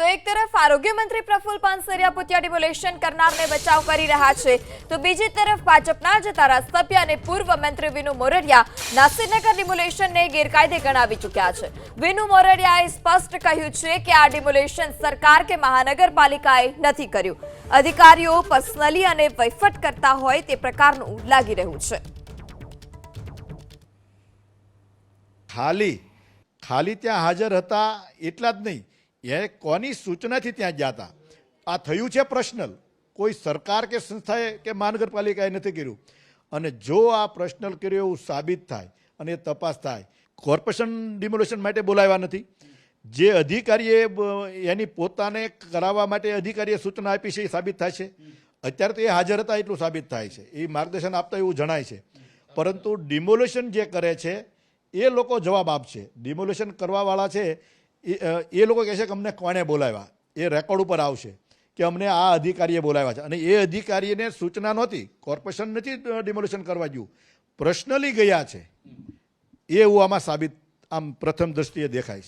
તો એક તરફ આરોગ્ય મંત્રી પ્રફુલ પાનસરિયા પુતિયા ડિમોલેશન કરનારને બચાવ કરી રહ્યા છે, તો બીજી તરફ ભાજપના જ ધારાસભ્ય અને પૂર્વ મંત્રી વિનુ મોરડિયા નાસિરનગર ડિમોલેશનને ગેરકાયદે ગણાવી ચૂક્યા છે. વિનુ મોરડિયાએ સ્પષ્ટ કહ્યું છે કે આ ડિમોલેશન સરકાર કે મહાનગરપાલિકાએ નથી કર્યું. અધિકારીઓ પર્સનલી અને વહીવટ કરતા હોય તે પ્રકારનું લાગી રહ્યું છે. ખાલી ત્યાં હાજર હતા એટલા જ નહીં, એ કોની સૂચનાથી ત્યાં ગયા હતા આ થયું છે પર્સનલ. કોઈ સરકાર કે સંસ્થાએ કે મહાનગરપાલિકાએ નથી કર્યું. અને જો આ પર્સનલ કર્યું એવું સાબિત થાય અને એ તપાસ થાય, કોર્પોરેશન ડિમોલેશન માટે બોલાવ્યા નથી. જે અધિકારીએ એની પોતાને કરાવવા માટે અધિકારીએ સૂચના આપી છે એ સાબિત થાય છે. અત્યારે તો એ હાજર હતા એટલું સાબિત થાય છે, એ માર્ગદર્શન આપતા એવું જણાય છે. પરંતુ ડિમોલેશન જે કરે છે એ લોકો જવાબ આપશે. ડિમોલેશન કરવાવાળા છે એ લોકો કહેશે કે અમને કોણે બોલાવ્યા, એ રેકોર્ડ ઉપર આવશે કે અમને આ અધિકારીએ બોલાવ્યા છે. અને એ અધિકારીને સૂચના નહોતી, કોર્પોરેશન નથી ડિમોલેશન કરવા ગયું, પર્સનલી ગયા છે. એ એવું આમાં સાબિત આમ પ્રથમ દ્રષ્ટિએ દેખાય